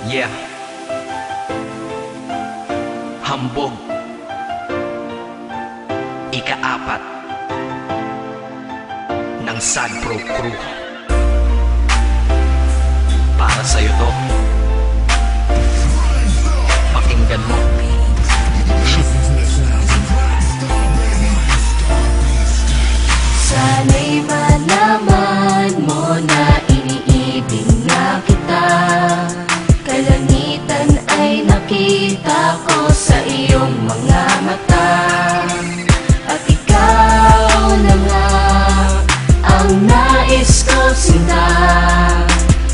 Yeah. Hambog. Ika-4 ng Sad Pro Crew. Para sa'yo to. Pakinggan mo. Sana'y malaman mo na iniibig na kita. Kalangitan ay nakita ko sa iyong mga mata. At ikaw na nga ang nais ko sinta.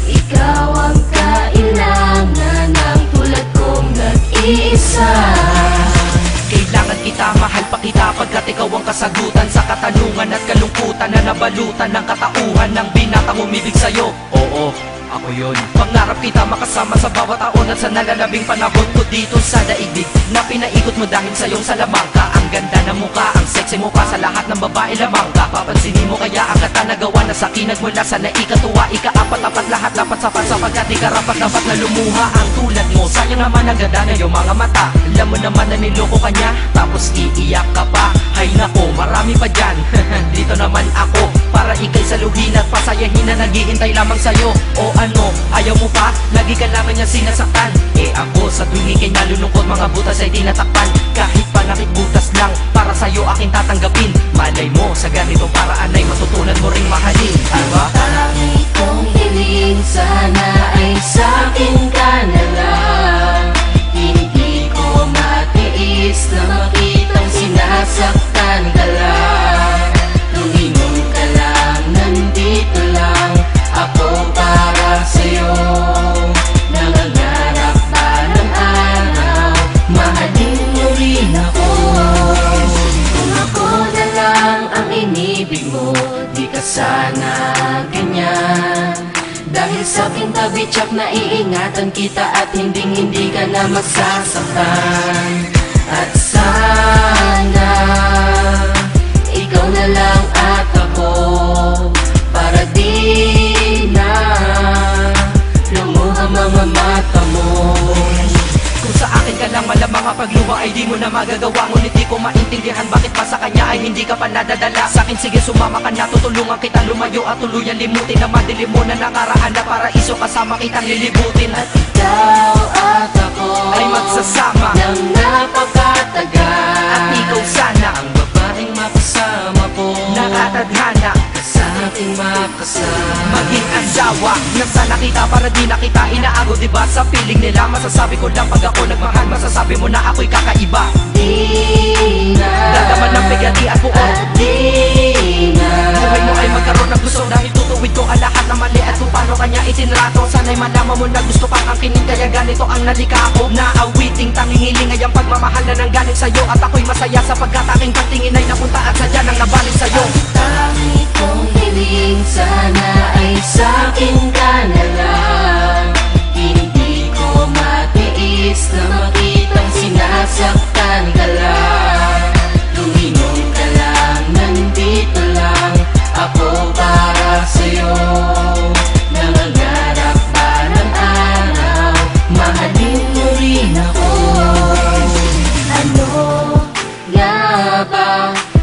Ikaw ang kailangan ng tulad kong nag-iisa. Kailangan kita, mahal pa kita pagkat ikaw ang kasagutan sa katanungan at kalungkutan na nabalutan ng katauhan ng binatang umibig sa'yo. Oo, ako yun. Pangarap kita makasama sa bawat taon at sa nalalabing panahon ko dito sa daigdig na pinaikot mo dahil sa iyong salamangka. Ang ganda ng mukha, ang sexy mo pa sa lahat ng babae lamang ka. Papansinin mo kaya ang katanagawa na sa akin nagmula sa naikatuwa. Ika-4 lahat dapat sapat sapagkat di karapat dapat na lumuha ang tulad mo. Sayang naman ang ganda na iyong mga mata. Alam mo naman na niloko ka niya, tapos iiyak ka pa. Hay nako, marami pa dyan. Dito naman ako para ikay saluhin at pasayahin na naghihintay lamang sa'yo. O ano, ayaw mo pa? Lagi ka naman niya sinasaktan. Eh ako sa tuwing ikay nalulungkot, mga butas ay tinatakpan. Kahit panakit butas lang, para sa'yo aking tatanggapin. Malay mo, sa ganitong paraan ay matutunan mo ring mahalin. Diba? Tangi kong hiling, sana ay sa'kin ka na lang. Hindi ko matiis na makitang sinasaktan ka lang. Lumingon ka lang, nandito lang ako para sa'yo. Nangangarap pa ng araw, mahalin mo rin ako. Kung ako na lang ang inibig mo, di ka sana ganyan. Dahil sa aking tabi tsak na iingatan kita at hindi ka na masasaktan. At sana ikaw na lang at ako, para di na lumuha mga mata mo. Kung sa akin ka lang malamang ang pagluha ay di mo na magagawa. Ngunit di ko maintindihan bakit pa sa kanya ay hindi ka pa nadadala. Sa akin sige sumama ka na, tutulungan kita lumayo at tuluyan limutin na madilim mo na nakaraan na paraiso kasama kitang lilibutin. At ikaw at ako ay magsasama ng napakatagal. at ikaw sana ang babaeng makasama ko, nakatadhana sa ating makasama. maging asawa na sana kita para di na kita inaago. Diba sa piling nila masasabi ko lang pag ako nagmahal, masasabi mo na ako'y kakaiba. Di na Dadaman ng bigati at buo at di na buhay mo ay magkaroon ng gusto dahil tutuwid ko ang lahat ng mali at kung paano kanya itinrato. Sana'y malaman mo na gusto pang ang kinig kaya ganito ang nalika ko. Naawiting tanging ay ang pagmamahal na nanggaling sa'yo at ako'y masaya sapagkat aking pagtingin ay napunta at sadya nang nabalik sa'yo. tangi kong hiling, sana ay sa'kin ka na lang. Hindi ko matiis na makitang sinasaktan ka lang. Lumingon ka lang, nandito lang ako para sa'yo. Nangangarap pa ng araw, mahalin mo rin ako. Ano nga ba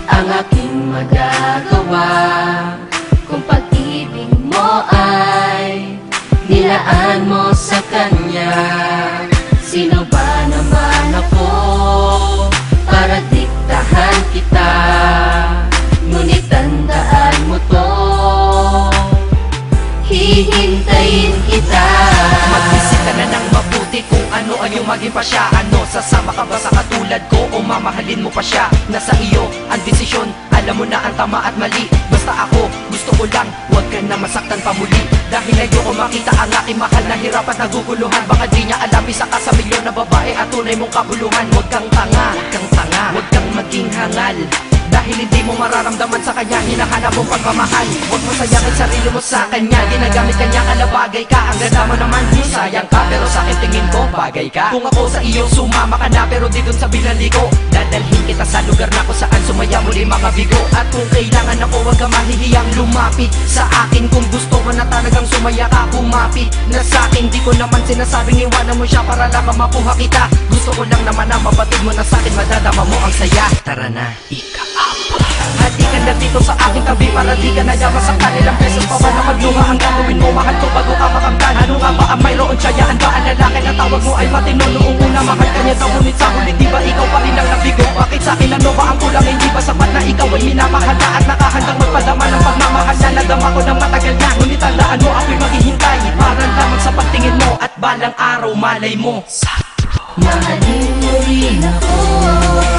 ang aking magagawa kung pag-ibig mo ay nilaan mo sa kanya? Sino ba naman ako para diktahan kita? Ngunit tandaan mo to, hihintayin kita. Mag-isip ka na ng mabuti kung ano ang iyong maging pasya. Ano, sasama ka ba sa katulad ko o mamahalin mo pa siya? Nasa iyo ang desisyon, alam mo na ang tama at mali. Basta ako, gusto ko lang, huwag ka na masaktan pa muli. Dahil ayoko makita ang aking mahal na hirap at naguguluhan. Baka di niya alam, isa ka sa milyon na babae at tunay mong kabuluhan. Huwag kang tanga, huwag kang tanga, huwag kang maging hangal. Dahil hindi mo mararamdaman sa kanya hinahanap mong pagmamahal. Huwag mo sayangin sarili mo sa kanya, ginagamit kanya kalabagay ka. Ang ganda mo naman, sayang ka, pero sa akin tingin ko bagay ka. Kung ako sa iyo sumama ka na, pero di dun sa bilaliko, dadalhin kita sa lugar na kung saan sumaya muli mga bigo. At kung kailangan ako, huwag ka mahihiyang lumapit sa akin. Kung gusto mo na talagang sumaya ka, kumapit na sa akin. Di ko naman sinasabing iwanan mo siya para lang mapuha kita. Gusto ko lang naman na mabatid mo na sa akin, madadama mo ang saya. Tara na, ika-apa. Hati ka na dito sa aking tabi para di ka nayaman sa kanilang beses pa ba na magluha. Ang gagawin mo, mahal ko bago ka makamtan. Ano nga ba ang mayroon, tsayaan ba ang lalaki na tawag mo ay matino? Noong una mahal ka niya daw, ngunit sa huli di ba ikaw pa rin ang nabigo? Bakit sa akin ano ba ang kulang? Hindi ba sapat na ikaw ay minamahal na at nakahandang magpadama ng pagmamahal na nadama ko ng matagal na? Ngunit tandaan mo ako'y maghihintay para lamang sa pagtingin mo at balang araw malay mo mahalin mo rin ako.